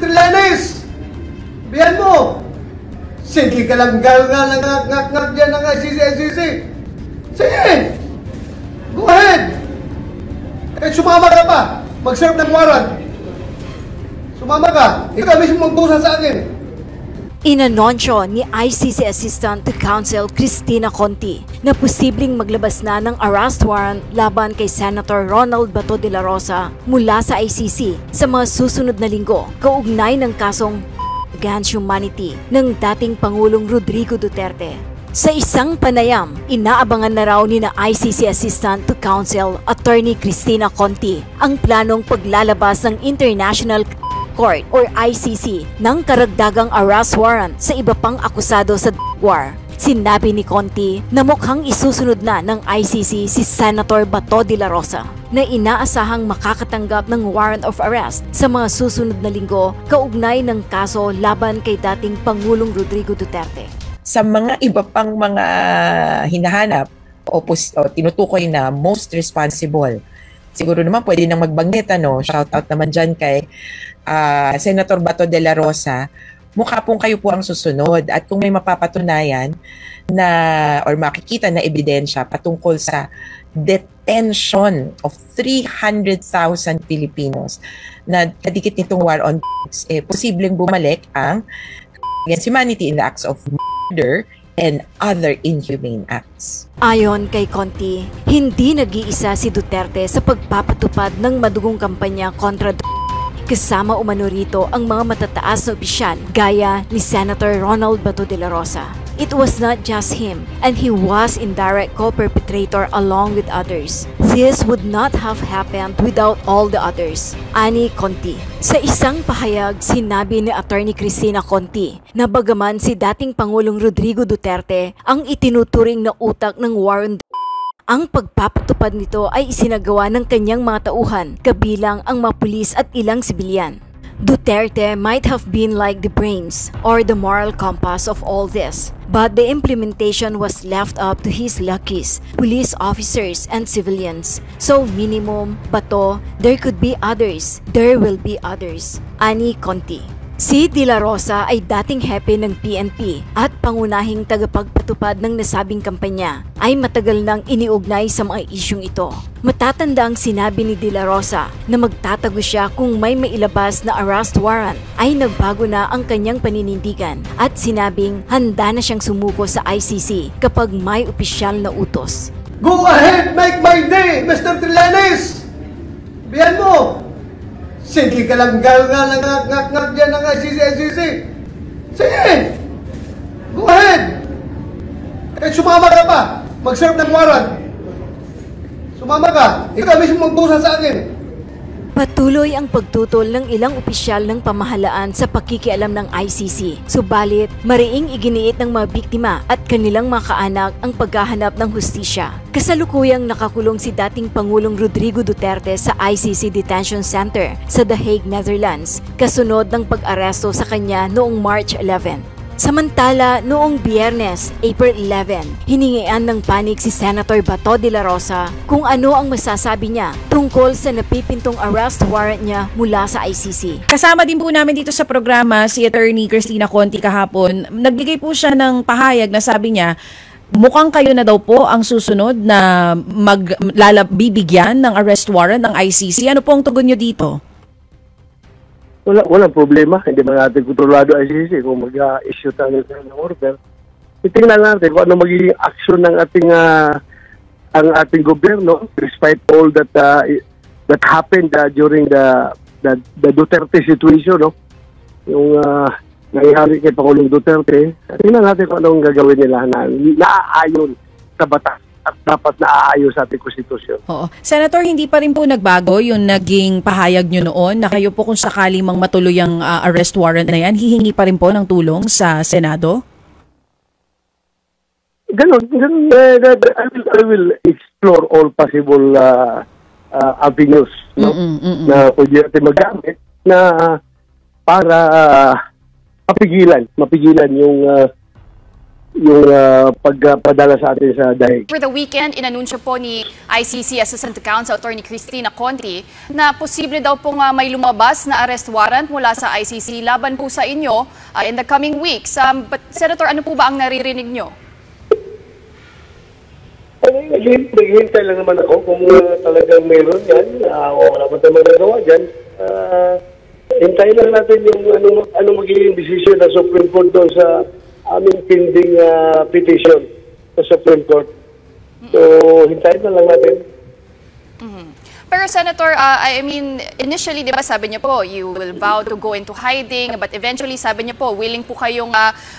Trillanes! Biyan mo! Sige ka lang ngak dyan ng ICC. Sige! Go ahead! Eh, sumama ka pa! Mag-serve ng warrant! Sumama ka! Ikaw mismo magbusa sa akin! Inanunsyo ni ICC Assistant to Counsel Cristina Conti na posibleng maglabas na ng arrest warrant laban kay Senator Ronald Bato de la Rosa mula sa ICC sa mga susunod na linggo kaugnay ng kasong against humanity ng dating Pangulong Rodrigo Duterte. Sa isang panayam, inaabangan na raw ni na ICC Assistant to Counsel Attorney Cristina Conti ang planong paglalabas ng International Court or ICC ng karagdagang arrest warrant sa iba pang akusado sa war. Sinabi ni Conti na mukhang isusunod na ng ICC si Senator Bato de la Rosa na inaasahang makakatanggap ng warrant of arrest sa mga susunod na linggo kaugnay ng kaso laban kay dating Pangulong Rodrigo Duterte. Sa mga iba pang mga hinahanap o tinutukoy na most responsible, siguro naman pwede nang magbanggit, shout out naman dyan kay Senator Bato de la Rosa. Mukha pong kayo po ang susunod at kung may mapapatunayan na or makikita na ebidensya patungkol sa detention of 300,000 Filipinos na kadikit nitong war on drugs, posibleng bumalik ang against humanity in the acts of murder and other inhumane acts. Ayon kay Conti, hindi nag-iisa si Duterte sa pagpapatupad ng madugong kampanya kontra kasama umano rito ang mga matataas na opisyal gaya ni Senator Ronald Bato de la Rosa. It was not just him, and he was indirect co-perpetrator along with others. This would not have happened without all the others. Ani Conti. Sa isang pahayag, sinabi ni Attorney Cristina Conti na bagaman si dating Pangulong Rodrigo Duterte ang itinuturing na utak ng war on ang pagpapatupad nito ay isinagawa ng kanyang mga tauhan, kabilang ang mga pulis at ilang sibilyan. Duterte might have been like the brains or the moral compass of all this, but the implementation was left up to his lackeys, police officers and civilians. So minimum, Bato, there could be others. There will be others. Ani Conti. Si De La Rosa ay dating hepe ng PNP at pangunahing tagapagpatupad ng nasabing kampanya ay matagal nang iniugnay sa mga isyong ito. Matatandang sinabi ni De La Rosa na magtatago siya kung may mailabas na arrest warrant ay nagbago na ang kanyang paninindigan at sinabing handa na siyang sumuko sa ICC kapag may opisyal na utos. Go ahead, make my day, Mr. Trillanes! Biyan mo! Sige ka lang ngak dyan ng ICC. Sige! Go ahead! Eh, sumama ka pa! Mag-serve ng warrant! Sumama ka! Ikaw mismo magbusa sa akin! Patuloy ang pagtutol ng ilang opisyal ng pamahalaan sa pakikialam ng ICC. Subalit, mariing iginiit ng mga biktima at kanilang mga kaanak ang paghahanap ng hustisya. Kasalukuyang nakakulong si dating Pangulong Rodrigo Duterte sa ICC Detention Center sa The Hague, Netherlands, kasunod ng pag-aresto sa kanya noong March 11. Samantala, noong Biyernes, April 11, hiningian ng panig si Senator Bato de la Rosa kung ano ang masasabi niya tungkol sa napipintong arrest warrant niya mula sa ICC. Kasama din po namin dito sa programa si Attorney Cristina Conti kahapon. Nagbigay po siya ng pahayag na sabi niya, mukhang kayo na daw po ang susunod na bibigyan ng arrest warrant ng ICC. Ano po ang tugon niyo dito? Walang problema. Hindi man natin kontrolado ang ICC kung mag-issue tayo ng order. Itingnan natin kung ano magiging action ng ang ating gobyerno despite all that happened during the Duterte situation, no? Yung nangyari kay Pangulong Duterte. Tingnan natin kung anong gagawin nila na naaayon sa batas at dapat naaayos sa ating konstitusyon. Oo. Senator, hindi pa rin po nagbago yung naging pahayag nyo noon na kayo po kung sakali mang matuloy ang arrest warrant na yan, hihingi pa rin po ng tulong sa Senado? Ganon. I will explore all possible avenues, no? Na pwede natin magamit na para mapigilan pagpadala sa atin sa dahig. For the weekend, inanunsyo po ni ICC Assistant Counsel Attorney Cristina Conti na posible daw pong may lumabas na arrest warrant mula sa ICC laban po sa inyo in the coming weeks. But Senator, ano po ba ang naririnig nyo? Naghihintay lang naman ako kung talagang mayroon yan. Wala pa tayong magagawa dyan. Hintayin lang natin yung anong magiging decision ng Supreme Court doon sa aming pending petition sa Supreme Court. So, hintayin na lang natin. Pero Senator, I mean, initially, di ba sabi niyo po, you will vow to go into hiding, but eventually, sabi niyo po, willing po kayong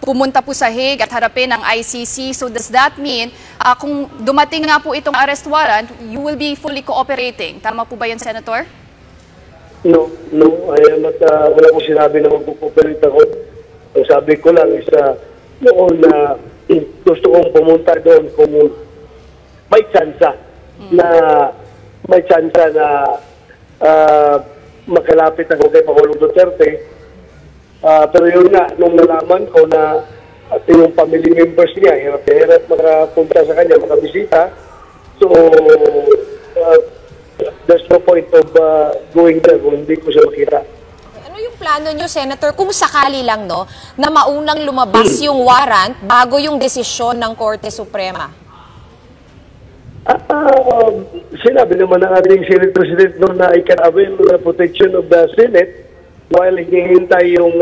pumunta po sa Hague at harapin ang ICC. So does that mean, kung dumating nga po itong arrest warrant, you will be fully cooperating? Tama po ba yan, Senator? No. I am not, wala kong sinabi na mag-cooperate ako. Ang sabi ko lang is, noon na gusto kong pumunta doon kung may tsansa na makalapit ako kay Pangulong Duterte. Pero yun nga, nung nalaman ko na yung family members niya, hirap makapunta sa kanya, makabisita. So, there's no point of going there kung hindi ko siya makita. Ano yung plano nyo, Senator, kung sakali lang, no, na maunang lumabas yung warrant bago yung desisyon ng Korte Suprema? Sinabi naman ng ating Senate President no, na I can avail the protection of the Senate while hinihintay yung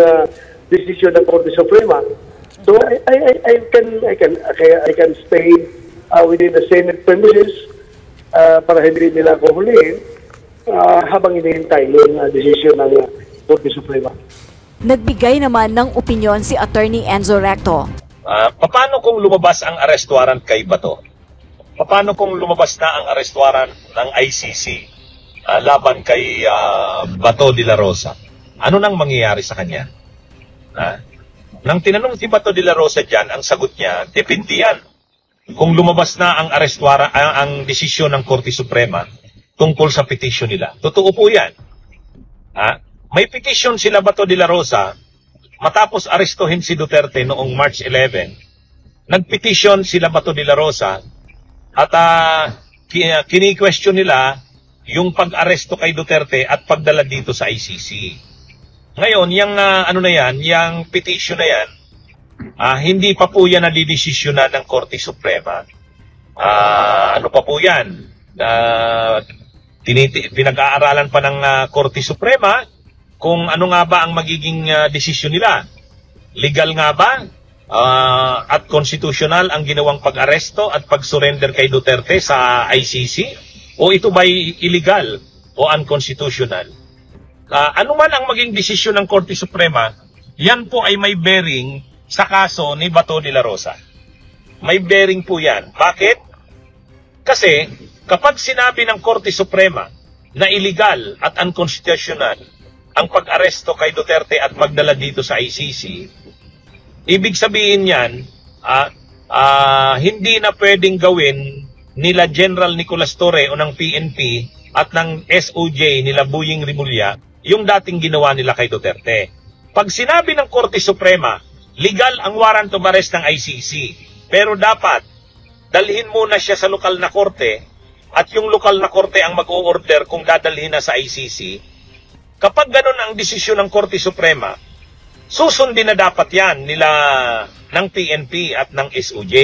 decision ng Korte Suprema. So I can stay within the Senate premises para hindi nila ako hulihin habang hinihintay yung decision ng Korte Suprema. Nagbigay naman ng opinyon si Attorney Enzo Recto. Paano kung lumabas ang arrest warrant kay Bato? Paano kung lumabas na ang arrest warrant ng ICC laban kay Bato de la Rosa? Ano nang mangyayari sa kanya? Nang tinanong si Bato de la Rosa dyan, ang sagot niya, depende yan. Kung lumabas na ang arrest warrant, ang desisyon ng Korte Suprema tungkol sa petition nila. Totoo po yan. May petition sila Bato de la Rosa matapos arestuhin si Duterte noong March 11. Nagpetition sila Bato de la Rosa at kini-question nila yung pag-aresto kay Duterte at pagdala dito sa ICC. Ngayon, yung petition na yan, hindi pa po yan nadidesisyonan ng Korte Suprema. Ano pa po yan? Pinag-aaralan pa ng Korte Suprema kung ano nga ba ang magiging desisyon nila. Legal nga ba? At constitutional ang ginawang pag-aresto at pag-surrender kay Duterte sa ICC? O ito ba'y illegal o unconstitutional? Ano man ang maging desisyon ng Korte Suprema, yan po ay may bearing sa kaso ni Bato de la Rosa. May bearing po yan. Bakit? Kasi kapag sinabi ng Korte Suprema na illegal at unconstitutional ang pag-aresto kay Duterte at magdala dito sa ICC, ibig sabihin yan, hindi na pwedeng gawin nila General Nicolas Torre o ng PNP at ng SOJ nila Boying Rimulya yung dating ginawa nila kay Duterte. Pag sinabi ng Korte Suprema, legal ang warrant of arrest ng ICC, pero dapat dalhin muna siya sa lokal na korte at yung lokal na korte ang mag-o-order kung dadalhin na sa ICC. Kapag ganun ang desisyon ng Korte Suprema, susundin na dapat yan nila ng PNP at ng SOJ.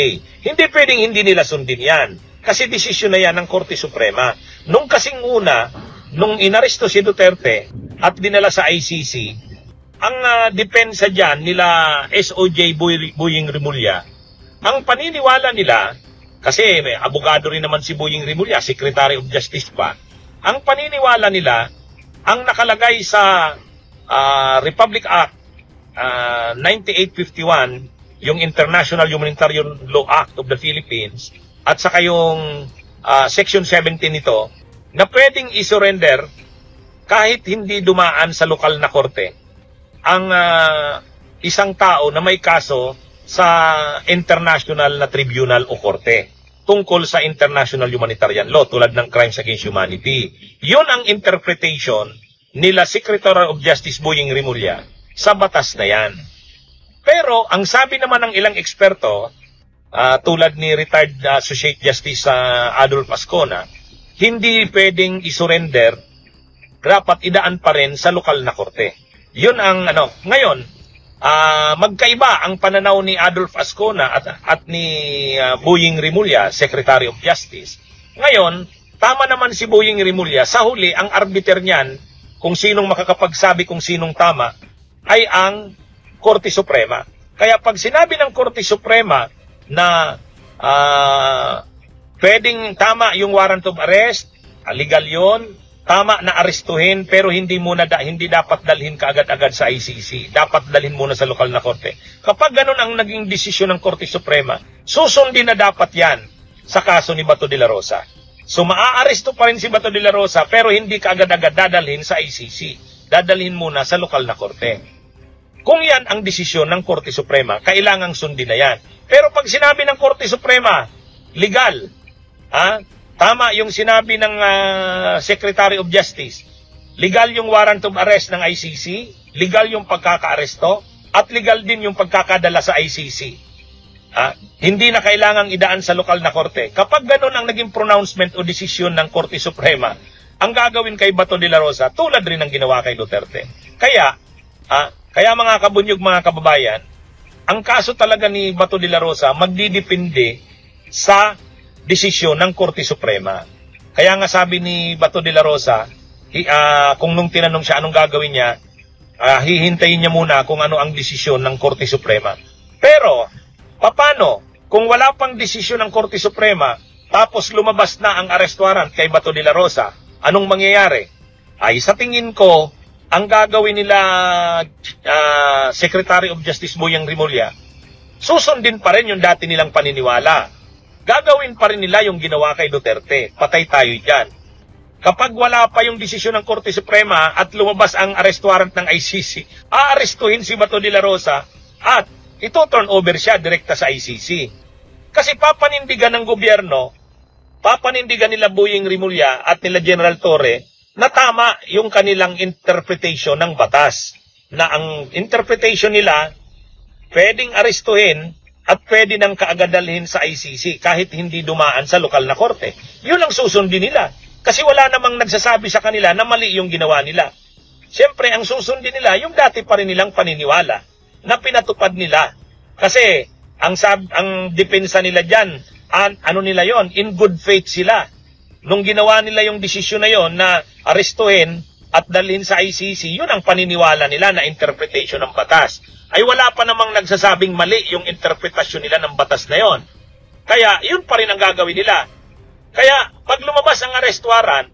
Hindi pwedeng hindi nila sundin yan. Kasi desisyon na yan ng Korte Suprema. Nung kasing una, nung inaresto si Duterte at dinala sa ICC, ang depensa dyan nila SOJ Boying Rimulya, ang paniniwala nila, kasi may abogado rin naman si Boying Rimulya, Secretary of Justice pa, ang paniniwala nila, ang nakalagay sa Republic Act 9851, yung International Humanitarian Law Act of the Philippines, at saka yung Section 17 nito, na pwedeng isurrender kahit hindi dumaan sa lokal na korte ang isang tao na may kaso sa international na tribunal o korte tungkol sa international humanitarian law tulad ng crimes against humanity. Yun ang interpretation nila Secretary of Justice Boying Rimulya sa batas na yan. Pero ang sabi naman ng ilang eksperto, tulad ni retired Associate Justice Adolf Ascona, hindi pwedeng isurrender, dapat idaan pa rin sa lokal na korte. Yun ang ngayon, magkaiba ang pananaw ni Adolf Ascona at ni Boying Rimulya, Secretary of Justice. Ngayon, tama naman si Boying Rimulya, sa huli ang arbiter niyan kung sinong makakapagsabi kung sinong tama ay ang Korte Suprema. Kaya pag sinabi ng Korte Suprema na pwedeng tama yung warrant of arrest, legal yun, tama na arestuhin, pero hindi dapat dalhin kaagad-agad sa ICC. Dapat dalhin muna sa lokal na korte. Kapag ganun ang naging desisyon ng Korte Suprema, susundin na dapat yan sa kaso ni Bato de la Rosa. So maaaresto pa rin si Bato de la Rosa, pero hindi kaagad-agad dadalhin sa ICC. Dadalhin muna sa lokal na korte. Kung yan ang desisyon ng Korte Suprema, kailangang sundin na yan. Pero pag sinabi ng Korte Suprema, legal, tama yung sinabi ng Secretary of Justice, legal yung warrant of arrest ng ICC, legal yung pagkakaaresto, at legal din yung pagkakadala sa ICC. Hindi na kailangang idaan sa lokal na korte. Kapag ganun ang naging pronouncement o desisyon ng Korte Suprema, ang gagawin kay Bato de la Rosa, tulad rin ng ginawa kay Duterte. Kaya mga kabunyog, mga kababayan, ang kaso talaga ni Bato de la Rosa magdidepende sa desisyon ng Korte Suprema. Kaya nga sabi ni Bato de la Rosa, kung nung tinanong siya anong gagawin niya, hihintayin niya muna kung ano ang desisyon ng Korte Suprema. Pero, paano kung wala pang desisyon ng Korte Suprema, tapos lumabas na ang arrest warrant kay Bato de la Rosa, anong mangyayari? Ay sa tingin ko, ang gagawin nila Secretary of Justice Boying Rimulya, susundin pa rin yung dati nilang paniniwala. Gagawin pa rin nila yung ginawa kay Duterte. Patay tayo dyan. Kapag wala pa yung desisyon ng Korte Suprema at lumabas ang arrest warrant ng ICC, aarestuhin si Bato de la Rosa at ito turn over siya direkta sa ICC. Kasi papanindigan ng gobyerno, papanindigan nila Boying Rimulya at nila General Torre na tama yung kanilang interpretation ng batas. Na ang interpretation nila, pwedeng arestuhin at pwede nang kaagadalhin sa ICC kahit hindi dumaan sa lokal na korte. Yun ang susundin nila. Kasi wala namang nagsasabi sa kanila na mali yung ginawa nila. Siyempre, ang susundin nila, yung dati pa rin nilang paniniwala na pinatupad nila. Kasi ang depensa nila dyan, nila yon, in good faith sila. Nung ginawa nila yung desisyon na yon na arestuhin at dalhin sa ICC, yun ang paniniwala nila na interpretation ng batas. Ay wala pa namang nagsasabing mali yung interpretasyon nila ng batas na yon. Kaya yun pa rin ang gagawin nila. Kaya pag lumabas ang arrest warrant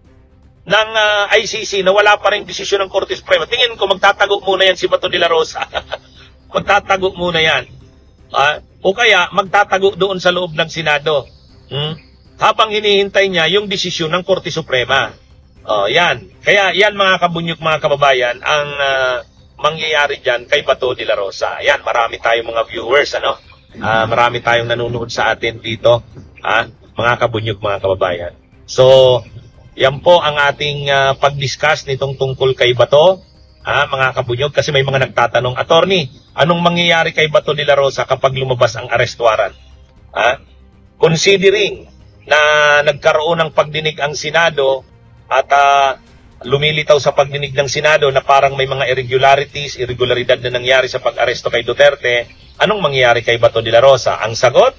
ng ICC na wala pa rin desisyon ng Korte Suprema, tingin ko magtatago muna yan si Bato de la Rosa. Magtatago muna yan. O kaya magtatago doon sa loob ng Senado. Habang hinihintay niya yung desisyon ng Korte Suprema. Yan. Kaya yan mga kabunyok, mga kababayan, ang mangyayari dyan kay Bato de la Rosa. Yan, marami tayong mga viewers, marami tayong nanonood sa atin dito, mga kabunyok, mga kababayan. So, yan po ang ating pag-discuss nitong tungkol kay Bato, mga kabunyok, kasi may mga nagtatanong, Attorney, anong mangyayari kay Bato de la Rosa kapag lumabas ang arrest warrant? Considering na nagkaroon ng pagdinig ang Senado at lumilitaw sa pagdinig ng Senado na parang may mga irregularidad na nangyari sa pag-aresto kay Duterte, anong mangyayari kay Bato de la Rosa? Ang sagot,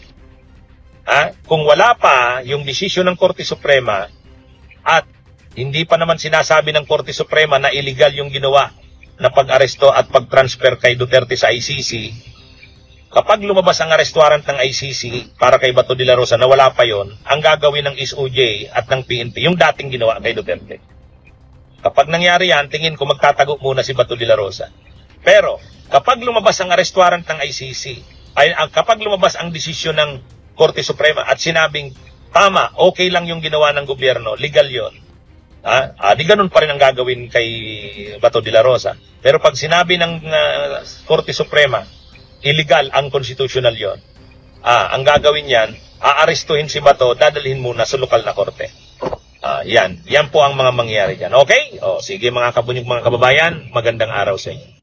kung wala pa yung desisyon ng Korte Suprema at hindi pa naman sinasabi ng Korte Suprema na illegal yung ginawa na pag-aresto at pag-transfer kay Duterte sa ICC, kapag lumabas ang arrest warrant ng ICC para kay Bato de la Rosa na wala pa yon, ang gagawin ng SOJ at ng PNP, yung dating ginawa kay Duterte. Kapag nangyari yan, tingin ko magtatago muna si Bato de la Rosa. Pero, kapag lumabas ang arrest warrant ng ICC, kapag lumabas ang desisyon ng Korte Suprema at sinabing, tama, okay lang yung ginawa ng gobyerno, legal yon, di ganun pa rin ang gagawin kay Bato de la Rosa. Pero pag sinabi ng Korte Suprema, illegal, unconstitutional yon, ang gagawin yan, aarestuhin si Bato, dadalhin muna sa lokal na korte. Yan po ang mga mangyayari dyan. Okay? Sige mga kabunyog, mga kababayan, magandang araw sa inyo.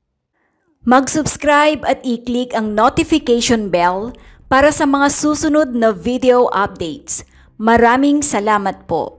Mag-subscribe at i-click ang notification bell para sa mga susunod na video updates. Maraming salamat po.